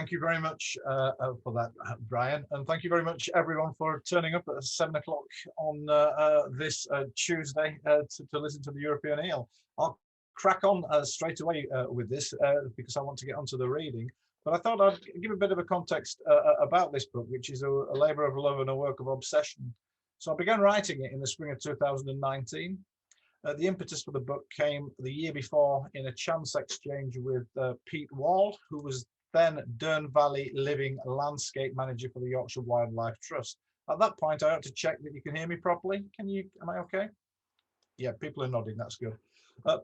thank you very much for that, Brian, and thank you very much, everyone, for turning up at 7 o'clock on this Tuesday to listen to the European Eel. I'll crack on straight away with this because I want to get onto the reading. But I thought I'd give a bit of a context about this book, which is a labour of love and a work of obsession. So I began writing it in the spring of 2019. The impetus for the book came the year before in a chance exchange with Pete Wall, who was then Dearne Valley Living Landscape Manager for the Yorkshire Wildlife Trust. At that point, I had to check that you can hear me properly. Am I okay? Yeah, people are nodding, that's good.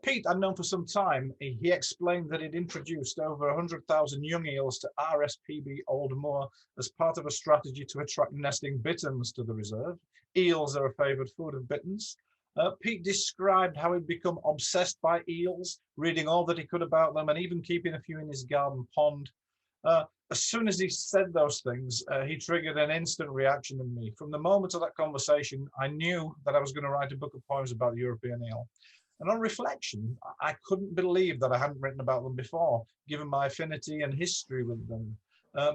Pete, I'd known for some time. He explained that he'd introduced over 100,000 young eels to RSPB Old Moor as part of a strategy to attract nesting bitterns to the reserve. Eels are a favoured food of bitterns. Pete described how he'd become obsessed by eels, reading all that he could about them and even keeping a few in his garden pond. As soon as he said those things, he triggered an instant reaction in me. From the moment of that conversation, I knew that I was going to write a book of poems about the European eel. And on reflection, I couldn't believe that I hadn't written about them before, given my affinity and history with them.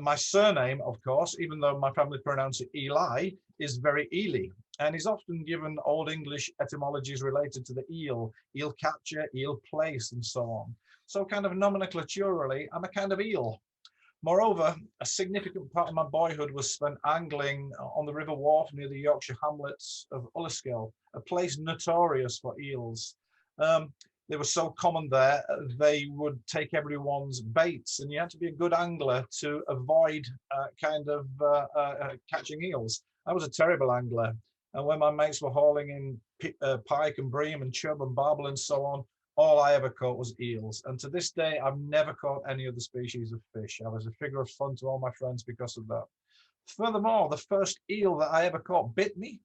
My surname, of course, even though my family pronounce it Eli, is very Ely, and is often given Old English etymologies related to the eel, eel catcher, eel place, and so on. So kind of nomenclaturally, I'm a kind of eel. Moreover, a significant part of my boyhood was spent angling on the River Wharfe near the Yorkshire hamlets of Ulliskill, a place notorious for eels. They were so common there, they would take everyone's baits, and you had to be a good angler to avoid catching eels. I was a terrible angler, and when my mates were hauling in pike and bream and chub and barbel and so on, all I ever caught was eels. And to this day, I've never caught any other species of fish. I was a figure of fun to all my friends because of that. Furthermore, the first eel that I ever caught bit me.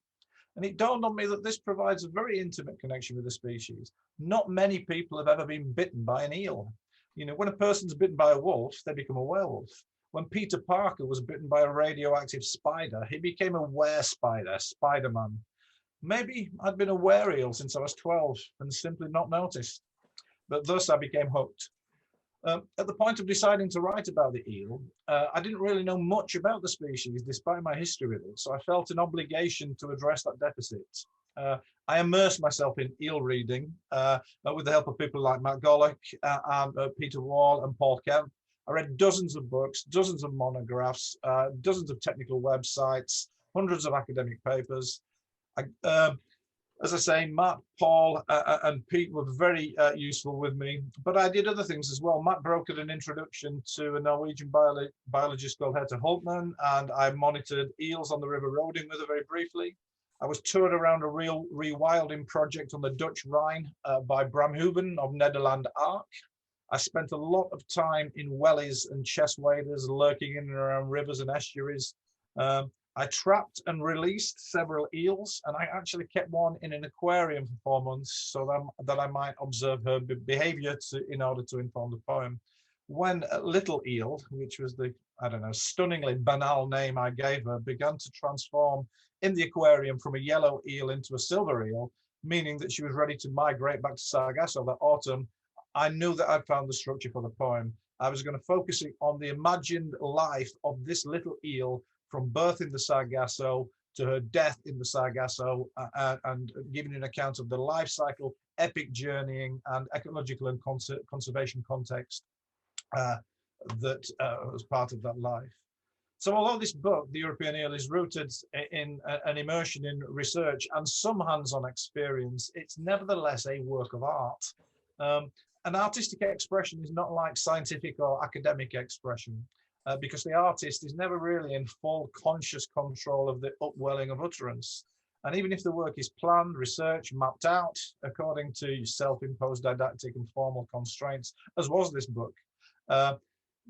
And it dawned on me that this provides a very intimate connection with the species. Not many people have ever been bitten by an eel. You know, when a person's bitten by a wolf, they become a werewolf. When Peter Parker was bitten by a radioactive spider, he became a were-spider, Spider-Man. Maybe I'd been a were-eel since I was 12 and simply not noticed. But thus I became hooked. At the point of deciding to write about the eel, I didn't really know much about the species despite my history with it, so I felt an obligation to address that deficit. I immersed myself in eel reading with the help of people like Matt Gollock and Peter Wall and Paul Kemp. I read dozens of books, dozens of monographs, dozens of technical websites, hundreds of academic papers. As I say, Matt, Paul, and Pete were very useful with me, but I did other things as well. Matt brokered an introduction to a Norwegian biologist called Hette Holtman, and I monitored eels on the River Roding with her very briefly. I was toured around a real rewilding project on the Dutch Rhine by Bram Huben of Nederland Ark. I spent a lot of time in wellies and chest waders, lurking in and around rivers and estuaries. I trapped and released several eels, and I actually kept one in an aquarium for 4 months so that I might observe her behavior in order to inform the poem. When Little Eel, which was the, I don't know, stunningly banal name I gave her, began to transform in the aquarium from a yellow eel into a silver eel, meaning that she was ready to migrate back to Sargasso that autumn, I knew that I'd found the structure for the poem. I was going to focus on the imagined life of this little eel from birth in the Sargasso to her death in the Sargasso, and giving an account of the life cycle, epic journeying, and ecological and conservation context that was part of that life. So although this book, The European Eel, is rooted in an immersion in research and some hands-on experience, it's nevertheless a work of art. An artistic expression is not like scientific or academic expression. Because the artist is never really in full conscious control of the upwelling of utterance. And even if the work is planned, researched, mapped out according to self-imposed didactic and formal constraints, as was this book,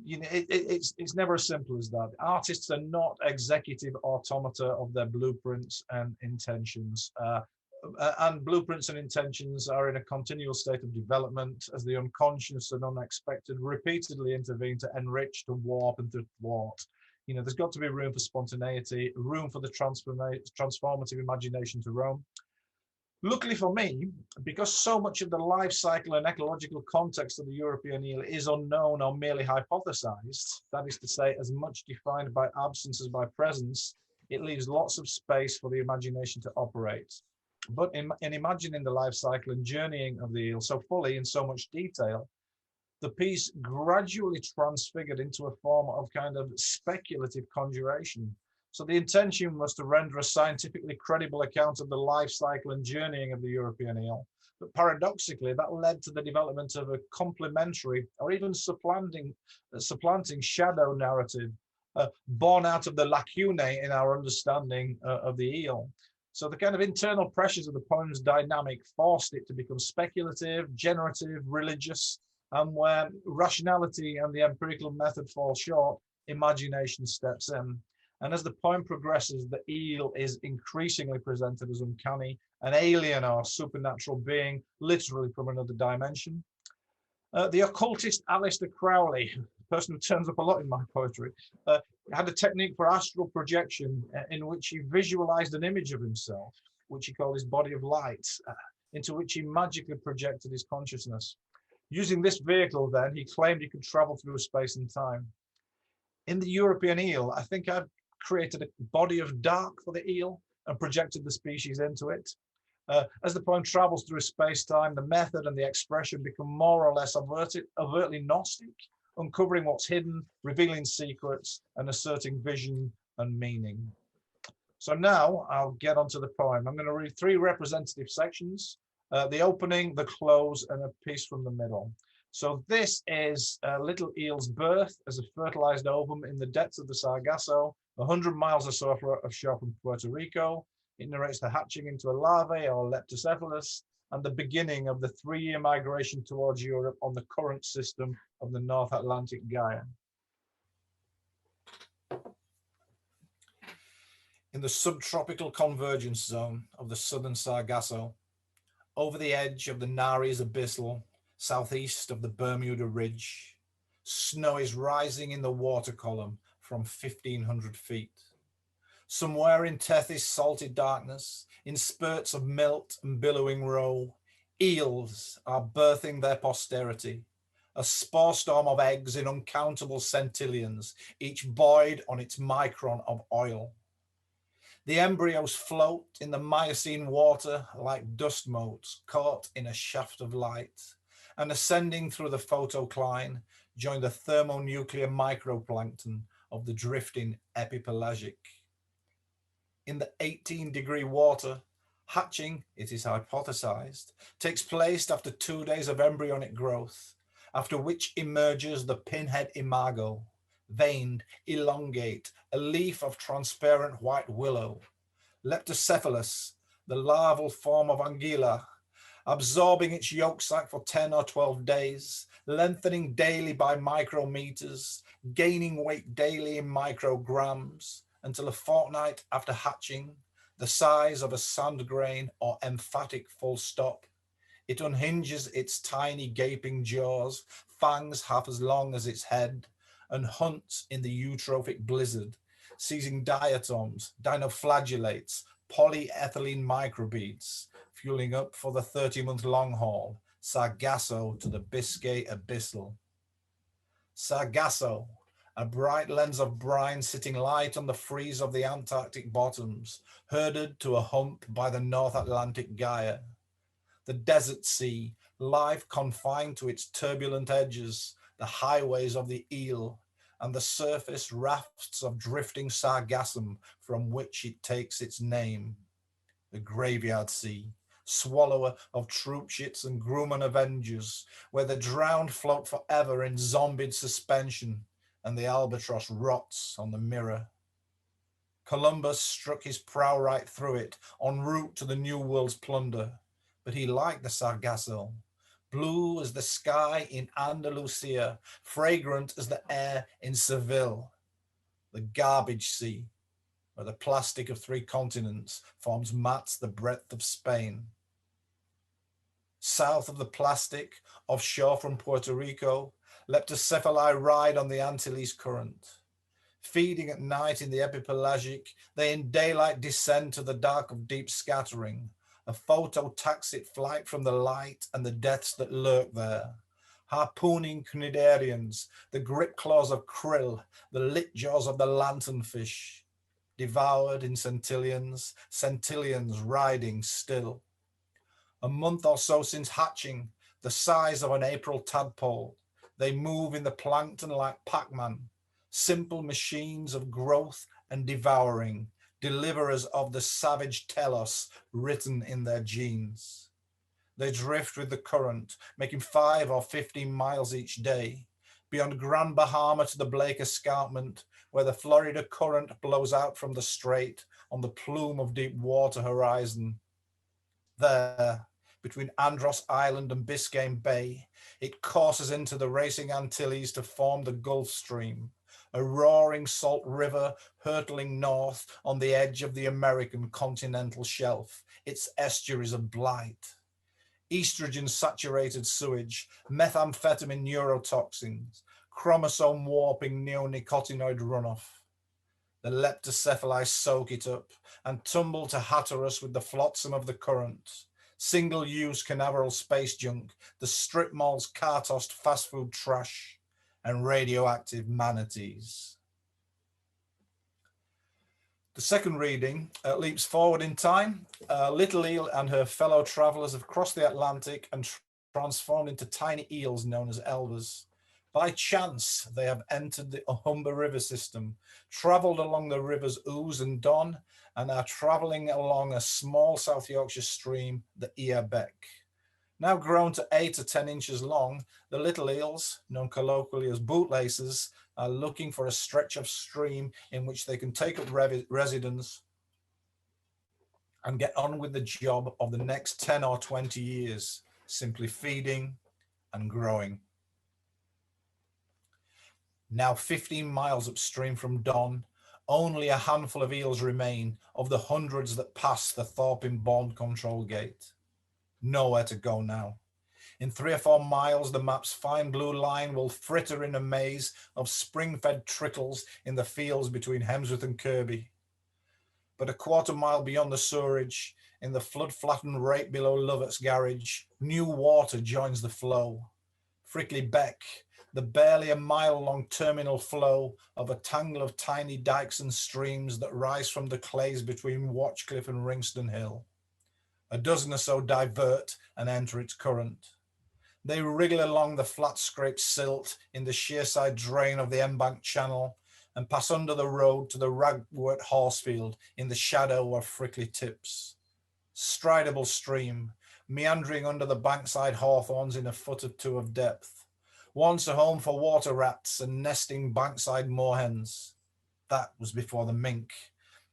you know, it's never as simple as that. Artists are not executive automata of their blueprints and intentions. And blueprints and intentions are in a continual state of development as the unconscious and unexpected repeatedly intervene to enrich, to warp, and to thwart. You know, there's got to be room for spontaneity, room for the transformative imagination to roam. Luckily for me, because so much of the life cycle and ecological context of the European eel is unknown or merely hypothesized, that is to say, as much defined by absence as by presence, it leaves lots of space for the imagination to operate. But in imagining the life cycle and journeying of the eel so fully in so much detail, the piece gradually transfigured into a form of kind of speculative conjuration. So the intention was to render a scientifically credible account of the life cycle and journeying of the European eel. But paradoxically, that led to the development of a complementary or even supplanting shadow narrative, born out of the lacunae in our understanding of the eel. So the kind of internal pressures of the poem's dynamic forced it to become speculative, generative, religious, and where rationality and the empirical method fall short, imagination steps in. And as the poem progresses, the eel is increasingly presented as uncanny, an alien or supernatural being, literally from another dimension. The occultist Aleister Crowley, a person who turns up a lot in my poetry, had a technique for astral projection in which he visualized an image of himself, which he called his body of light, into which he magically projected his consciousness. Using this vehicle, then, he claimed he could travel through space and time. In the European eel, I think I've created a body of dark for the eel and projected the species into it. As the poem travels through space-time, the method and the expression become more or less overtly Gnostic, uncovering what's hidden, revealing secrets, and asserting vision and meaning. So now I'll get onto the poem. I'm going to read 3 representative sections, the opening, the close, and a piece from the middle. So this is Little Eel's birth as a fertilized ovum in the depths of the Sargasso, 100 miles or so offshore from Puerto Rico. It narrates the hatching into a larvae or leptocephalus and the beginning of the 3-year migration towards Europe on the current system of the North Atlantic Gaia. In the subtropical convergence zone of the southern Sargasso, over the edge of the Nares Abyssal, southeast of the Bermuda Ridge, snow is rising in the water column from 1,500 feet. Somewhere in Tethys' salty darkness, in spurts of melt and billowing roe, eels are birthing their posterity, a spore storm of eggs in uncountable centillions, each buoyed on its micron of oil. The embryos float in the Miocene water like dust motes caught in a shaft of light, and ascending through the photocline, join the thermonuclear microplankton of the drifting epipelagic. In the 18-degree water, hatching, it is hypothesized, takes place after 2 days of embryonic growth, after which emerges the pinhead imago, veined, elongate, a leaf of transparent white willow. Leptocephalus, the larval form of Anguilla, absorbing its yolk sac for 10 or 12 days, lengthening daily by micrometers, gaining weight daily in micrograms, until a fortnight after hatching, the size of a sand grain or emphatic full stop, it unhinges its tiny gaping jaws, fangs half as long as its head, and hunts in the eutrophic blizzard, seizing diatoms, dinoflagellates, polyethylene microbeads, fueling up for the 30-month long haul, Sargasso to the Biscay Abyssal. Sargasso, a bright lens of brine sitting light on the freeze of the Antarctic bottoms, herded to a hump by the North Atlantic Gaia. The desert sea, life confined to its turbulent edges, the highways of the eel, and the surface rafts of drifting sargassum from which it takes its name. The graveyard sea, swallower of troop ships and Grumman Avengers, where the drowned float forever in zombied suspension, and the albatross rots on the mirror. Columbus struck his prow right through it, en route to the New World's plunder, but he liked the Sargasso, blue as the sky in Andalusia, fragrant as the air in Seville. The garbage sea, where the plastic of 3 continents forms mats the breadth of Spain. South of the plastic, offshore from Puerto Rico, leptocephali ride on the Antilles current. Feeding at night in the epipelagic, they in daylight descend to the dark of deep scattering, a phototaxic flight from the light and the deaths that lurk there. Harpooning cnidarians, the grip claws of krill, the lit jaws of the lanternfish, devoured in centillions, centillions riding still. A month or so since hatching, the size of an April tadpole, they move in the plankton like Pac-Man, simple machines of growth and devouring, deliverers of the savage telos written in their genes. They drift with the current, making 5 or 15 miles each day, beyond Grand Bahama to the Blake Escarpment, where the Florida current blows out from the strait on the plume of deep water horizon. There, between Andros Island and Biscayne Bay, it courses into the racing Antilles to form the Gulf Stream, a roaring salt river hurtling north on the edge of the American continental shelf, its estuaries of blight. Estrogen-saturated sewage, methamphetamine neurotoxins, chromosome warping neonicotinoid runoff. The leptocephali soak it up and tumble to Hatteras with the flotsam of the current. Single-use Canaveral space junk, the strip mall's car-tossed fast food trash, and radioactive manatees. The second reading leaps forward in time. Little eel and her fellow travelers have crossed the Atlantic and transformed into tiny eels known as elvers. By chance, they have entered the Humber River system, traveled along the rivers Ouse and Don, and are traveling along a small South Yorkshire stream, the Ear Beck. Now grown to 8 to 10 inches long, the little eels, known colloquially as bootlaces, are looking for a stretch of stream in which they can take up residence and get on with the job of the next 10 or 20 years, simply feeding and growing. Now 15 miles upstream from Don, only a handful of eels remain of the hundreds that pass the Thorpin Bond Control Gate. Nowhere to go now. In 3 or 4 miles, the map's fine blue line will fritter in a maze of spring-fed trickles in the fields between Hemsworth and Kirby. But a quarter mile beyond the sewerage, in the flood-flattened rake below Lovett's garage, new water joins the flow. Frickley Beck, the barely a mile-long terminal flow of a tangle of tiny dikes and streams that rise from the clays between Watchcliffe and Ringston Hill. A dozen or so divert and enter its current. They wriggle along the flat scraped silt in the sheer-side drain of the Embank Channel and pass under the road to the ragwort horsefield in the shadow of Frickley Tips. Stridable stream, meandering under the bankside hawthorns in a foot or two of depth. Once a home for water rats and nesting bankside moorhens. That was before the mink.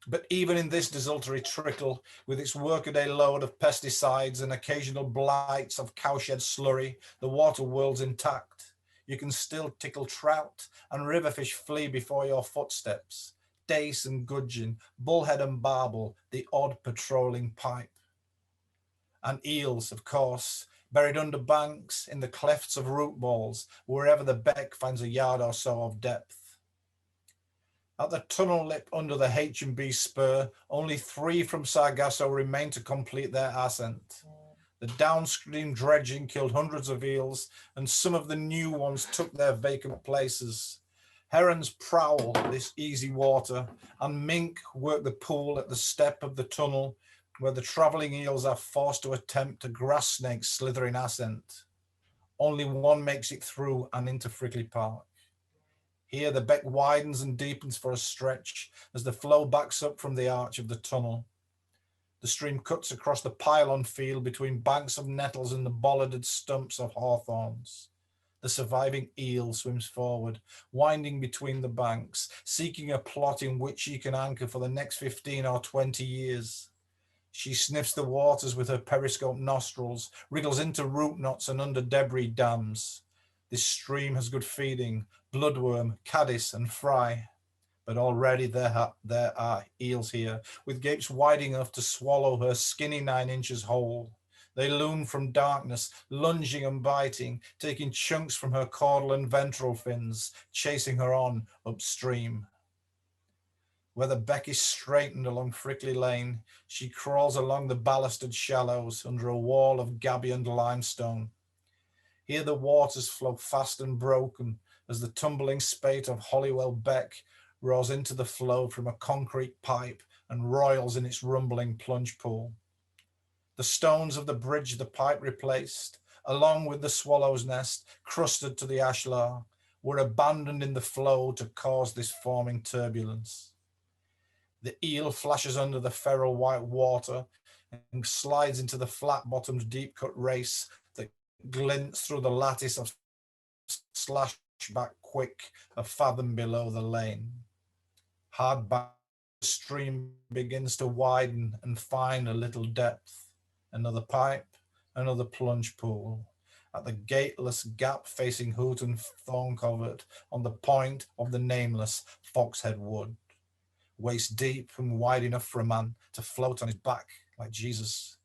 But even in this desultory trickle, with its workaday load of pesticides and occasional blights of cowshed slurry, the water world's intact. You can still tickle trout, and riverfish flee before your footsteps. Dace and gudgeon, bullhead and barbel, the odd patrolling pipe. And eels, of course, buried under banks, in the clefts of root balls, wherever the beck finds a yard or so of depth. At the tunnel lip under the H&B spur, only 3 from Sargasso remain to complete their ascent. The downstream dredging killed hundreds of eels, and some of the new ones took their vacant places. Herons prowl this easy water, and mink work the pool at the step of the tunnel, where the travelling eels are forced to attempt a grass snake's slithering ascent. Only one makes it through and into Frickley Park. Here the beck widens and deepens for a stretch as the flow backs up from the arch of the tunnel. The stream cuts across the pylon field between banks of nettles and the bollarded stumps of hawthorns. The surviving eel swims forward, winding between the banks, seeking a plot in which she can anchor for the next 15 or 20 years. She sniffs the waters with her periscope nostrils, wriggles into root knots and under debris dams. This stream has good feeding, bloodworm, caddis and fry. But already there are eels here, with gapes wide enough to swallow her skinny 9 inches whole. They loom from darkness, lunging and biting, taking chunks from her caudal and ventral fins, chasing her on upstream. Where the beck is straightened along Frickley Lane, she crawls along the ballasted shallows under a wall of gabion limestone. Here the waters flow fast and broken as the tumbling spate of Hollywell Beck roars into the flow from a concrete pipe and roils in its rumbling plunge pool. The stones of the bridge the pipe replaced, along with the swallow's nest crusted to the ashlar, were abandoned in the flow to cause this forming turbulence. The eel flashes under the feral white water and slides into the flat-bottomed deep-cut race that glints through the lattice of slashback quick a fathom below the lane. Hard by, the stream begins to widen and find a little depth. Another pipe, another plunge pool. At the gateless gap facing Hoot and Thorn Covert on the point of the nameless Foxhead Wood. Waist deep and wide enough for a man to float on his back like Jesus.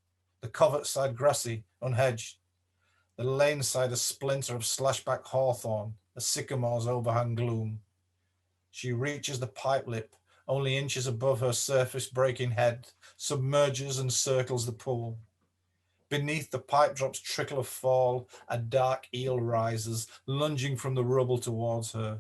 The covert side grassy, unhedged. The lane side a splinter of slashback hawthorn, a sycamore's overhang gloom. She reaches the pipe lip, only inches above her surface breaking head, submerges and circles the pool. Beneath the pipe drop's trickle of fall, a dark eel rises, lunging from the rubble towards her.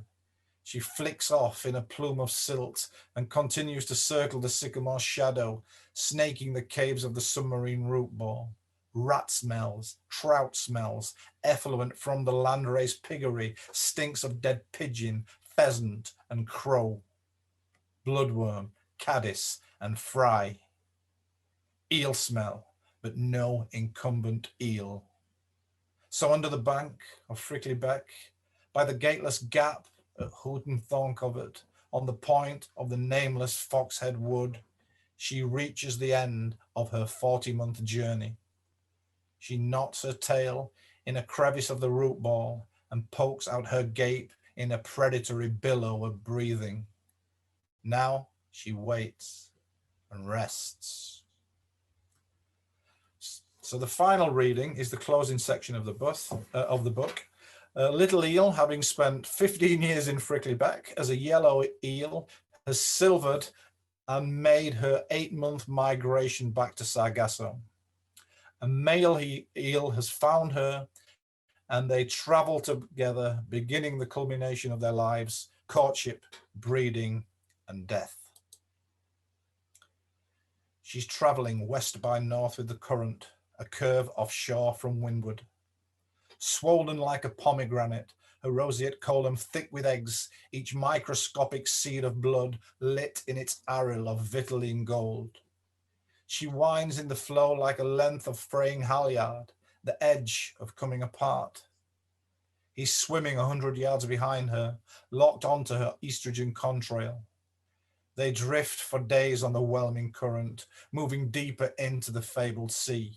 She flicks off in a plume of silt and continues to circle the sycamore shadow, snaking the caves of the submarine root ball. Rat smells, trout smells, effluent from the landrace piggery, stinks of dead pigeon, pheasant and crow. Bloodworm, caddis and fry. Eel smell, but no incumbent eel. So under the bank of Frickley Beck, by the gateless gap at Hoot and Thorn Covert, on the point of the nameless Foxhead Wood, she reaches the end of her 40-month journey. She knots her tail in a crevice of the root ball and pokes out her gape in a predatory billow of breathing. Now she waits and rests. So the final reading is the closing section of the book. Little Eel, having spent 15 years in Frickley Beck as a yellow eel, has silvered and made her 8-month migration back to Sargasso. A male eel has found her and they travel together, beginning the culmination of their lives, courtship, breeding, and death. She's traveling west by north with the current, a curve offshore from windward. Swollen like a pomegranate, her roseate column thick with eggs, each microscopic seed of blood lit in its aril of vitaline gold. She winds in the flow like a length of fraying halyard, the edge of coming apart. He's swimming 100 yards behind her, locked onto her estrogen contrail. They drift for days on the whelming current, moving deeper into the fabled sea.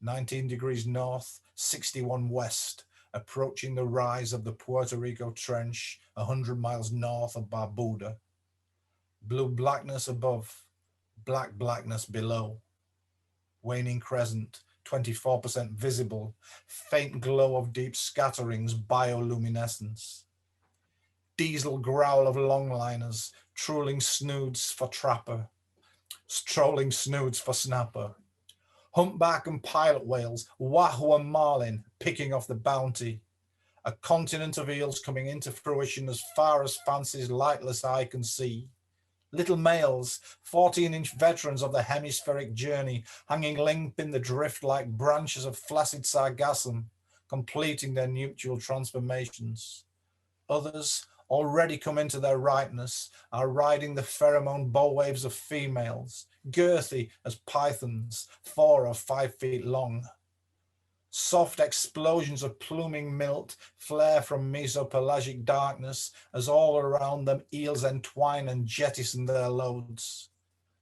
19 degrees north, 61 west, approaching the rise of the Puerto Rico Trench, 100 miles north of Barbuda. Blue blackness above, black blackness below. Waning crescent, 24% visible, faint glow of deep scatterings, bioluminescence. Diesel growl of longliners, trolling snoods for trapper, strolling snoods for snapper. Humpback and pilot whales, wahoo and marlin, picking off the bounty. A continent of eels coming into fruition as far as fancy's lightless eye can see. Little males, 14-inch veterans of the hemispheric journey, hanging limp in the drift like branches of flaccid sargassum, completing their nuptial transformations. Others, already come into their ripeness, are riding the pheromone bow waves of females, girthy as pythons, 4 or 5 feet long. Soft explosions of pluming milt flare from mesopelagic darkness as all around them eels entwine and jettison their loads.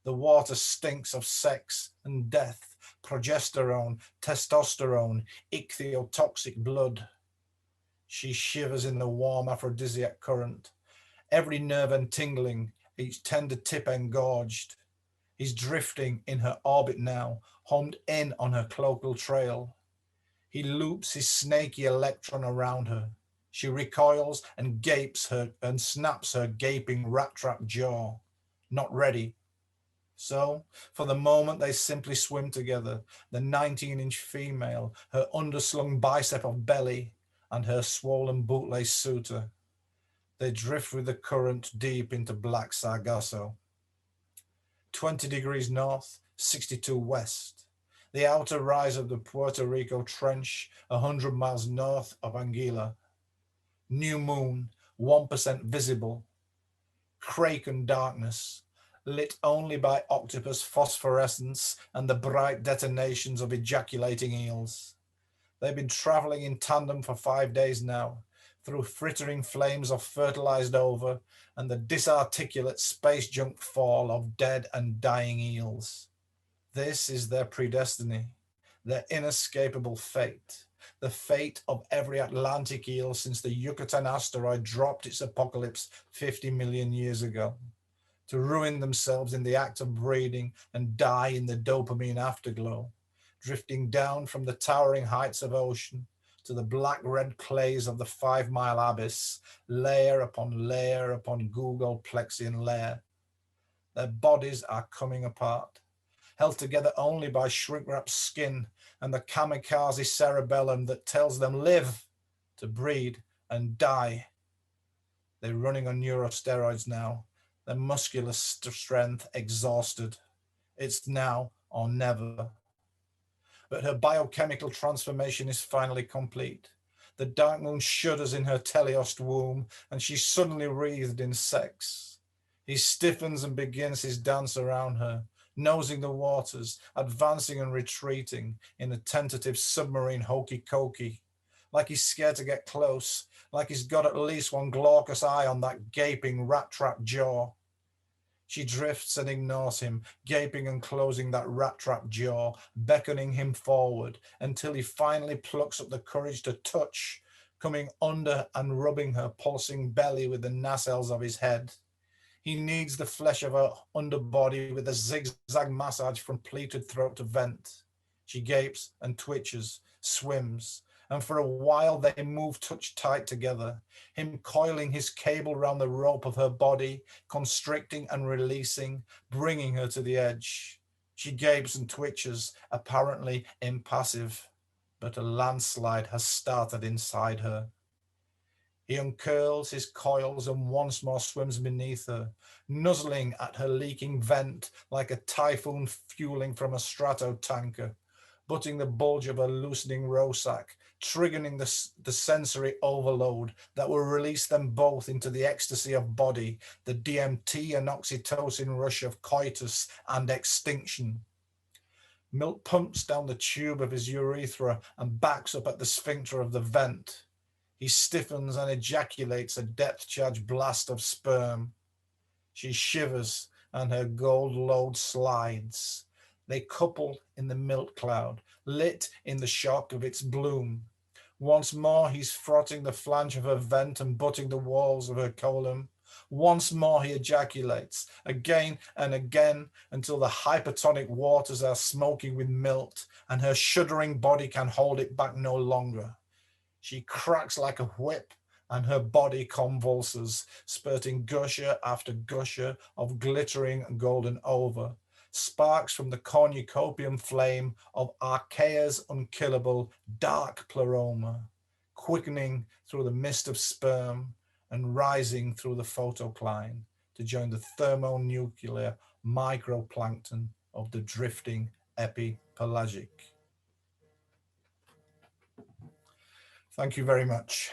The water stinks of sex and death, progesterone, testosterone, ichthyotoxic blood. She shivers in the warm aphrodisiac current, every nerve entingling, each tender tip engorged. He's drifting in her orbit now, homed in on her cloacal trail. He loops his snaky electron around her. She recoils and gapes her and snaps her gaping rat-trap jaw. not ready. So, for the moment, they simply swim together, the 19-inch female, her underslung bicep of belly, and her swollen bootlace suitor. They drift with the current deep into Black Sargasso. 20 degrees north, 62 west. The outer rise of the Puerto Rico Trench, 100 miles north of Anguilla. New moon, 1% visible. Kraken darkness, lit only by octopus phosphorescence and the bright detonations of ejaculating eels. They've been traveling in tandem for 5 days now, through frittering flames of fertilized ova and the disarticulate space junk fall of dead and dying eels. This is their predestiny, their inescapable fate, the fate of every Atlantic eel since the Yucatan asteroid dropped its apocalypse 50 million years ago, to ruin themselves in the act of breeding and die in the dopamine afterglow, drifting down from the towering heights of ocean to the black-red clays of the 5-mile abyss, layer upon Google Plexian layer. Their bodies are coming apart, held together only by shrink-wrapped skin and the kamikaze cerebellum that tells them live, to breed and die. They're running on neurosteroids now, their muscular strength exhausted. It's now or never. But her biochemical transformation is finally complete. The dark moon shudders in her teleost womb, and she's suddenly wreathed in sex. He stiffens and begins his dance around her, nosing the waters, advancing and retreating in a tentative submarine hokey-cokey, like he's scared to get close, like he's got at least one glaucous eye on that gaping rat-trap jaw. She drifts and ignores him, gaping and closing that rat-trap jaw, beckoning him forward until he finally plucks up the courage to touch, coming under and rubbing her pulsing belly with the nacelles of his head. He kneads the flesh of her underbody with a zigzag massage from pleated throat to vent. She gapes and twitches, swims, and for a while they move touch tight together, him coiling his cable round the rope of her body, constricting and releasing, bringing her to the edge. She gapes and twitches, apparently impassive, but a landslide has started inside her. He uncurls his coils and once more swims beneath her, nuzzling at her leaking vent like a typhoon fueling from a stratotanker, butting the bulge of her loosening row sack, triggering the sensory overload that will release them both into the ecstasy of body, the DMT and oxytocin rush of coitus and extinction. Milk pumps down the tube of his urethra and backs up at the sphincter of the vent. He stiffens and ejaculates a depth-charged blast of sperm. She shivers and her gold load slides. They couple in the milk cloud, lit in the shock of its bloom. Once more, he's frotting the flange of her vent and butting the walls of her colon. Once more, he ejaculates, again and again, until the hypertonic waters are smoking with milk, and her shuddering body can hold it back no longer. She cracks like a whip, and her body convulses, spurting gusher after gusher of glittering golden ova, sparks from the cornucopium flame of Archaea's unkillable dark pleroma, quickening through the mist of sperm and rising through the photocline to join the thermonuclear microplankton of the drifting epipelagic. Thank you very much.